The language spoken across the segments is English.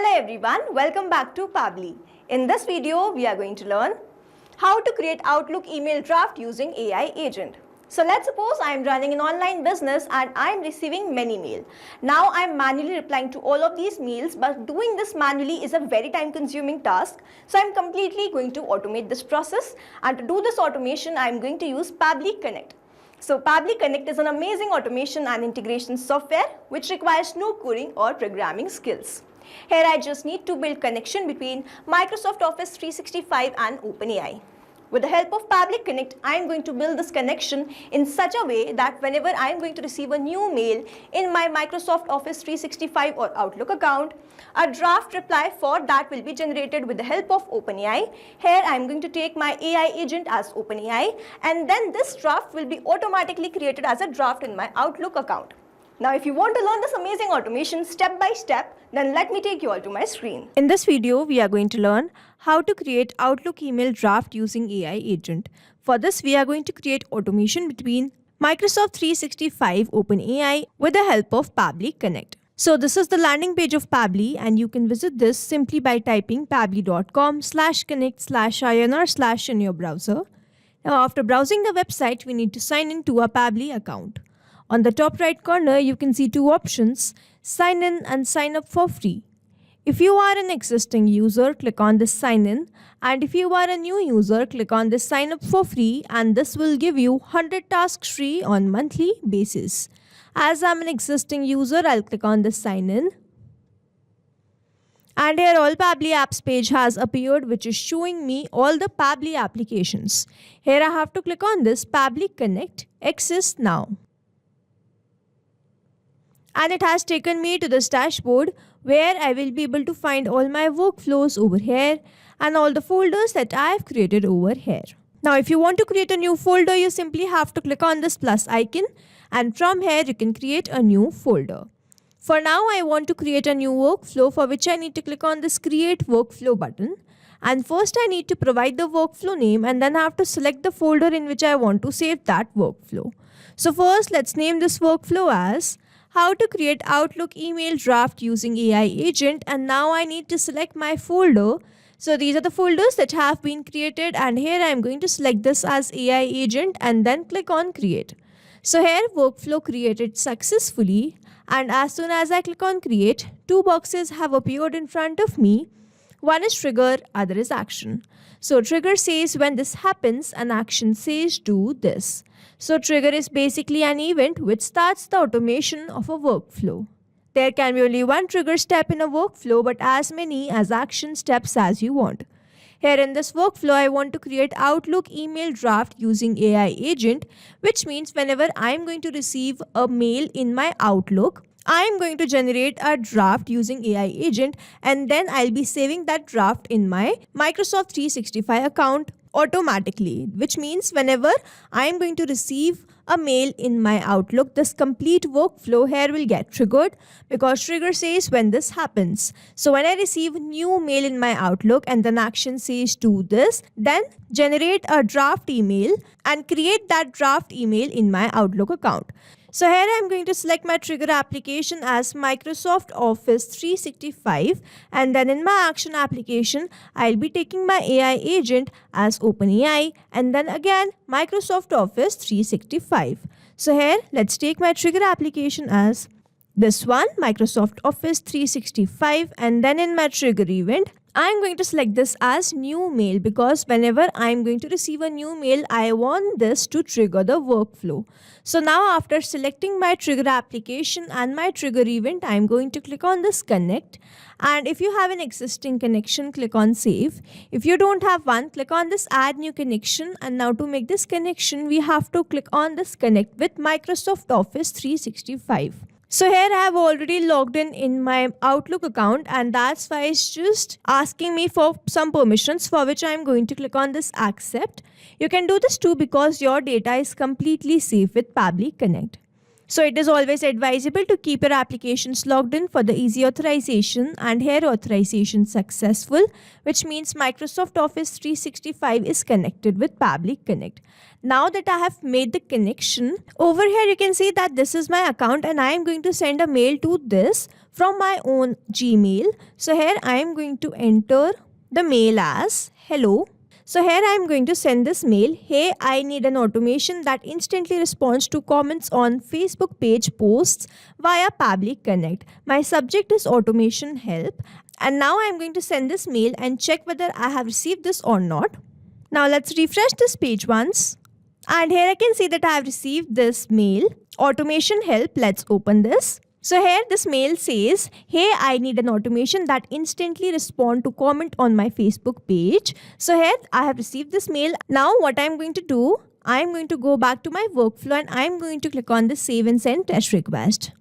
Hello everyone, welcome back to Pabbly. In this video, we are going to learn how to create Outlook email draft using AI agent. So let's suppose I am running an online business and I am receiving many mail. Now I am manually replying to all of these mails, but doing this manually is a very time consuming task. So I am completely going to automate this process, and to do this automation I am going to use Pabbly Connect. So Pabbly Connect is an amazing automation and integration software which requires no coding or programming skills. Here I just need to build connection between Microsoft Office 365 and OpenAI. With the help of Pabbly Connect, I am going to build this connection in such a way that whenever I am going to receive a new mail in my Microsoft Office 365 or Outlook account, a draft reply for that will be generated with the help of OpenAI. Here I am going to take my AI agent as OpenAI, and then this draft will be automatically created as a draft in my Outlook account. Now if you want to learn this amazing automation step by step, then let me take you all to my screen. In this video, we are going to learn how to create Outlook email draft using AI agent. For this, we are going to create automation between Microsoft 365 OpenAI with the help of Pabbly Connect. So this is the landing page of Pabbly, and you can visit this simply by typing pabbly.com/connect/inr/ in your browser. Now after browsing the website, we need to sign in to our Pabbly account. On the top right corner, you can see two options, sign in and sign up for free. If you are an existing user, click on this sign in, and if you are a new user, click on this sign up for free, and this will give you 100 tasks free on monthly basis. As I'm an existing user, I'll click on this sign in. And here all Pabbly apps page has appeared, which is showing me all the Pabbly applications. Here I have to click on this Pabbly Connect Access Now. And it has taken me to this dashboard where I will be able to find all my workflows over here and all the folders that I have created over here. Now if you want to create a new folder, you simply have to click on this plus icon, and from here you can create a new folder. For now I want to create a new workflow, for which I need to click on this create workflow button. And first I need to provide the workflow name, and then I have to select the folder in which I want to save that workflow. So first let's name this workflow as how to create Outlook email draft using AI agent, and now I need to select my folder. So these are the folders that have been created, and here I am going to select this as AI agent and then click on create. So here workflow created successfully, and as soon as I click on create, two boxes have appeared in front of me. One is trigger, other is action. So trigger says when this happens, and action says do this. So trigger is basically an event which starts the automation of a workflow. There can be only one trigger step in a workflow, but as many as action steps as you want. Here in this workflow, I want to create Outlook email draft using AI agent, which means whenever I am going to receive a mail in my Outlook, I am going to generate a draft using AI agent, and then I'll be saving that draft in my Microsoft 365 account automatically, which means whenever I am going to receive a mail in my Outlook, this complete workflow here will get triggered, because trigger says when this happens. So when I receive new mail in my Outlook and then action says do this, then generate a draft email and create that draft email in my Outlook account. So here I am going to select my trigger application as Microsoft Office 365, and then in my action application, I'll be taking my AI agent as OpenAI, and then again Microsoft Office 365. So here let's take my trigger application as this one, Microsoft Office 365, and then in my trigger event, I'm going to select this as new mail, because whenever I'm going to receive a new mail, I want this to trigger the workflow. So now after selecting my trigger application and my trigger event, I'm going to click on this connect. And if you have an existing connection, click on save. If you don't have one, click on this add new connection. And now to make this connection, we have to click on this connect with Microsoft Office 365. So here I have already logged in my Outlook account, and that's why it's just asking me for some permissions, for which I am going to click on this accept. You can do this too, because your data is completely safe with Pabbly Connect. So it is always advisable to keep your applications logged in for the easy authorization, and here authorization successful, which means Microsoft Office 365 is connected with Pabbly Connect. Now that I have made the connection, over here you can see that this is my account, and I am going to send a mail to this from my own Gmail. So here I am going to enter the mail as hello. So here I am going to send this mail. Hey, I need an automation that instantly responds to comments on Facebook page posts via Pabbly Connect. My subject is automation help. And now I am going to send this mail and check whether I have received this or not. Now let's refresh this page once. And here I can see that I have received this mail. Automation help. Let's open this. So here this mail says, hey, I need an automation that instantly respond to comment on my Facebook page. So here I have received this mail. Now what I'm going to do, I'm going to go back to my workflow and I'm going to click on the save and send test request.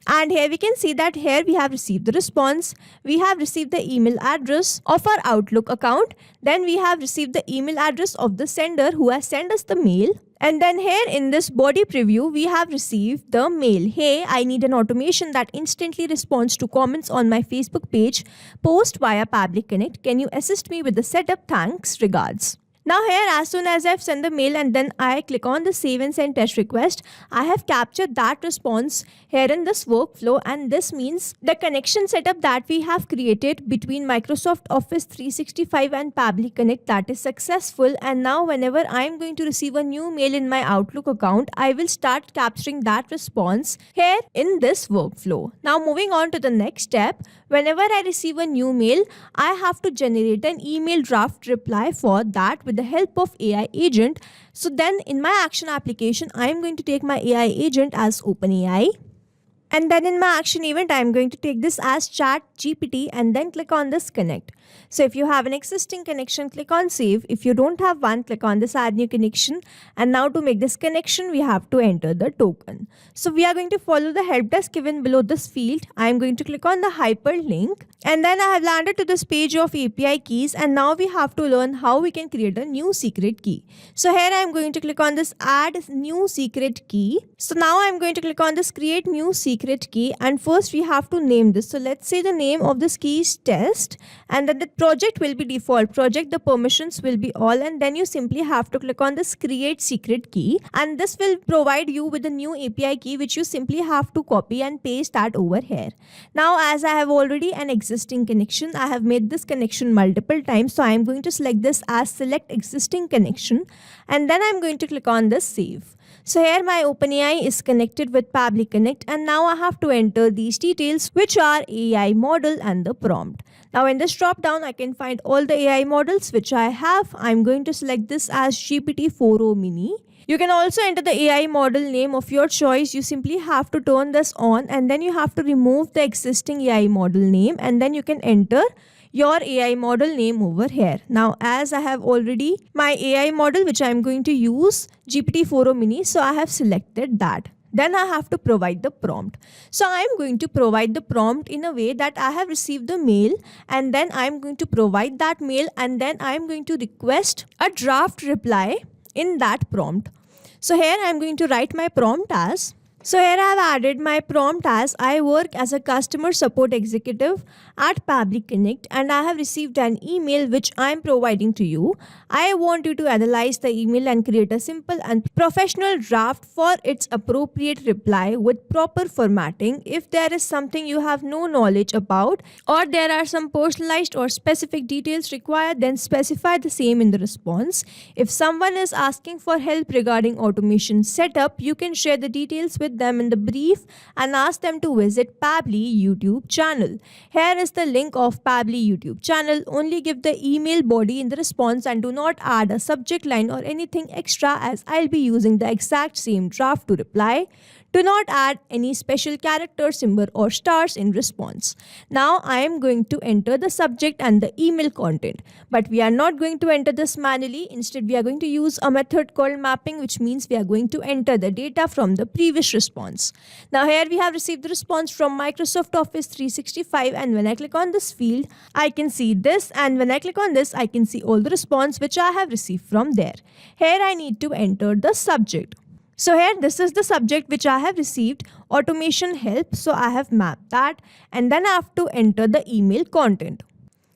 And here we can see that here we have received the response. We have received the email address of our Outlook account. Then we have received the email address of the sender who has sent us the mail. And then here in this body preview, we have received the mail. Hey, I need an automation that instantly responds to comments on my Facebook page post via Pabbly Connect. Can you assist me with the setup? Thanks. Regards. Now here, as soon as I've sent the mail and then I click on the save and send test request, I have captured that response here in this workflow, and this means the connection setup that we have created between Microsoft Office 365 and Pabbly Connect, that is successful. And now whenever I am going to receive a new mail in my Outlook account, I will start capturing that response here in this workflow. Now moving on to the next step, whenever I receive a new mail, I have to generate an email draft reply for that with the help of AI agent. So then in my action application, I am going to take my AI agent as OpenAI. And then in my action event, I am going to take this as ChatGPT and then click on this connect. So if you have an existing connection, click on save. If you don't have one, click on this add new connection. And now to make this connection, we have to enter the token. So we are going to follow the help desk given below this field. I am going to click on the hyperlink. And then I have landed to this page of API keys. And now we have to learn how we can create a new secret key. So here I am going to click on this add new secret key. So now I am going to click on this create new secret key. And first we have to name this. So let's say the name of this key is test. And then the project will be default project, the permissions will be all, and then you simply have to click on this create secret key, and this will provide you with a new API key which you simply have to copy and paste that over here. Now as I have already an existing connection, I have made this connection multiple times, so I am going to select this as select existing connection, and then I am going to click on this save. So here my OpenAI is connected with Pabbly Connect, and now I have to enter these details which are AI model and the prompt. Now in this drop down I can find all the AI models which I have. I'm going to select this as GPT-4o mini. You can also enter the AI model name of your choice. You simply have to turn this on and then you have to remove the existing AI model name, and then you can enter your AI model name over here. Now as I have already my AI model which I am going to use, GPT-4o mini, so I have selected that. Then I have to provide the prompt. So I am going to provide the prompt in a way that I have received the mail, and then I am going to provide that mail, and then I am going to request a draft reply in that prompt. So here I am going to write my prompt as, so here I have added my prompt as I work as a customer support executive at Pabbly Connect and I have received an email which I am providing to you. I want you to analyze the email and create a simple and professional draft for its appropriate reply with proper formatting. If there is something you have no knowledge about or there are some personalized or specific details required, then specify the same in the response. If someone is asking for help regarding automation setup, you can share the details with them in the brief and ask them to visit Pabbly YouTube channel. Here is the link of Pabbly YouTube channel. Only give the email body in the response and do not add a subject line or anything extra, as I'll be using the exact same draft to reply. Do not add any special character, symbol or stars in response. Now I am going to enter the subject and the email content. But we are not going to enter this manually. Instead, we are going to use a method called mapping, which means we are going to enter the data from the previous response. Now here we have received the response from Microsoft Office 365, and when I click on this field, I can see this, and when I click on this, I can see all the response which I have received from there. Here I need to enter the subject. So here this is the subject which I have received, automation help. So I have mapped that, and then I have to enter the email content.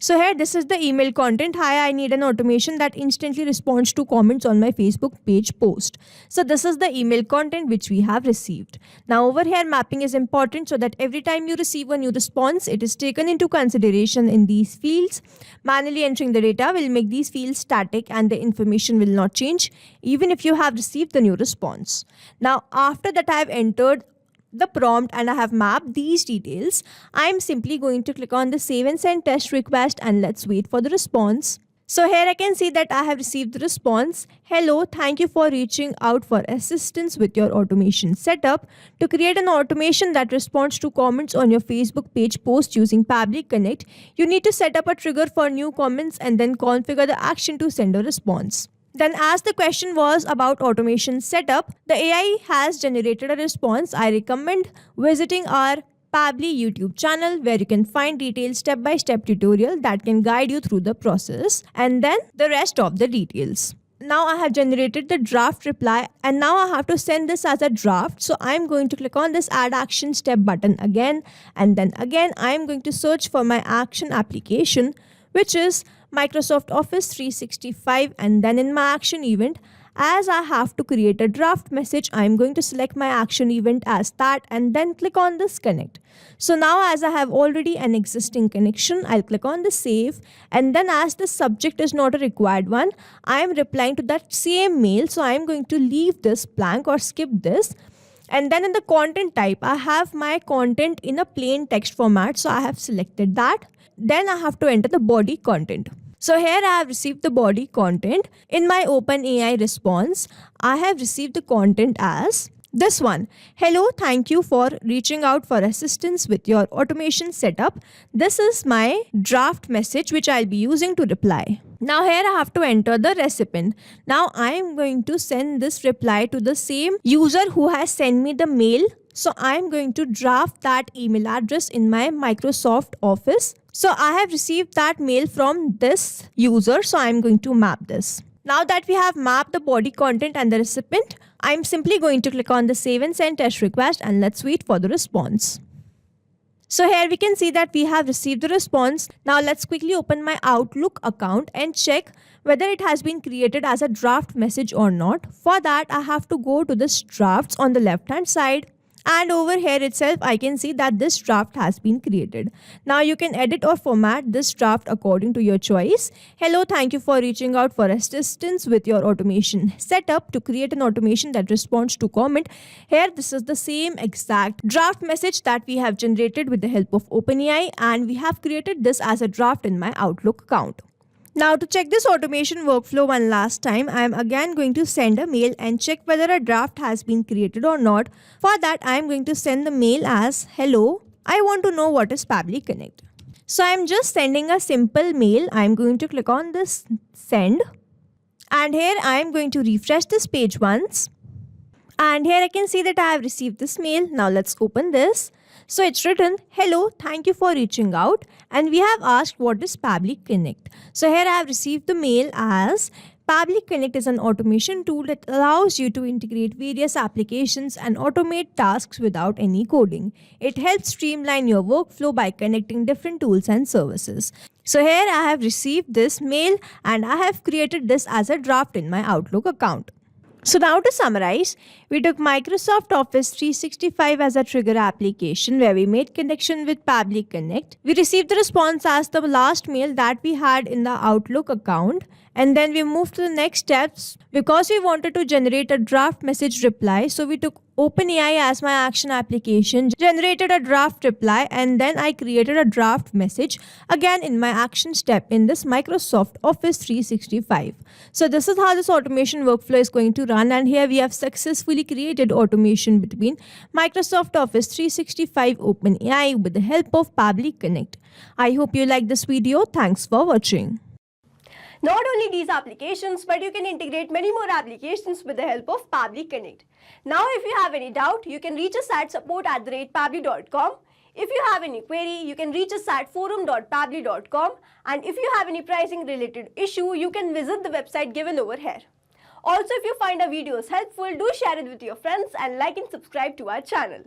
So here, this is the email content. Hi, I need an automation that instantly responds to comments on my Facebook page post. So this is the email content which we have received. Now over here, mapping is important so that every time you receive a new response, it is taken into consideration in these fields. Manually entering the data will make these fields static and the information will not change even if you have received the new response. Now after that, I have entered the prompt and I have mapped these details. I'm simply going to click on the save and send test request and let's wait for the response. So here I can see that I have received the response. Hello, thank you for reaching out for assistance with your automation setup. To create an automation that responds to comments on your Facebook page post using Pabbly Connect, you need to set up a trigger for new comments and then configure the action to send a response. Then as the question was about automation setup, the AI has generated a response. I recommend visiting our Pabbly YouTube channel where you can find detailed step-by-step tutorial that can guide you through the process and then the rest of the details. Now I have generated the draft reply and now I have to send this as a draft. So I'm going to click on this add action step button again and then again I'm going to search for my action application, which is Microsoft Office 365, and then in my action event, as I have to create a draft message, I'm going to select my action event as that and then click on this connect. So now as I have already an existing connection, I'll click on the save and then as the subject is not a required one, I am replying to that same mail. So I'm going to leave this blank or skip this. And then in the content type, I have my content in a plain text format. So I have selected that. Then I have to enter the body content. So here I have received the body content. In my OpenAI response, I have received the content as this one. Hello, thank you for reaching out for assistance with your automation setup. This is my draft message which I'll be using to reply. Now here I have to enter the recipient. Now I am going to send this reply to the same user who has sent me the mail. So I am going to draft that email address in my Microsoft Office. So I have received that mail from this user. So I am going to map this. Now that we have mapped the body content and the recipient, I'm simply going to click on the save and send test request and let's wait for the response. So here we can see that we have received the response. Now let's quickly open my Outlook account and check whether it has been created as a draft message or not. For that, I have to go to this drafts on the left hand side. And over here itself, I can see that this draft has been created. Now you can edit or format this draft according to your choice. Hello, thank you for reaching out for assistance with your automation setup. To create an automation that responds to comment, here this is the same exact draft message that we have generated with the help of OpenAI, and we have created this as a draft in my Outlook account. Now to check this automation workflow one last time, I am again going to send a mail and check whether a draft has been created or not. For that, I am going to send the mail as hello, I want to know what is Pabbly Connect. So I am just sending a simple mail. I am going to click on this send and here I am going to refresh this page once. And here I can see that I have received this mail. Now let's open this. So it's written, hello, thank you for reaching out. And we have asked what is Pabbly Connect. So here I have received the mail as Pabbly Connect is an automation tool that allows you to integrate various applications and automate tasks without any coding. It helps streamline your workflow by connecting different tools and services. So here I have received this mail and I have created this as a draft in my Outlook account. So now to summarize, we took Microsoft Office 365 as a trigger application where we made connection with Pabbly Connect. We received the response as the last mail that we had in the Outlook account. And then we moved to the next steps because we wanted to generate a draft message reply. So we took OpenAI as my action application, generated a draft reply, and then I created a draft message again in my action step in this Microsoft Office 365. So this is how this automation workflow is going to run. And here we have successfully created automation between Microsoft Office 365 OpenAI with the help of Pabbly Connect. I hope you like this video. Thanks for watching. Not only these applications, but you can integrate many more applications with the help of Pabbly Connect. Now, if you have any doubt, you can reach us at support@pabbly.com. If you have any query, you can reach us at forum.pabbly.com. And if you have any pricing related issue, you can visit the website given over here. Also, if you find our videos helpful, do share it with your friends and like and subscribe to our channel.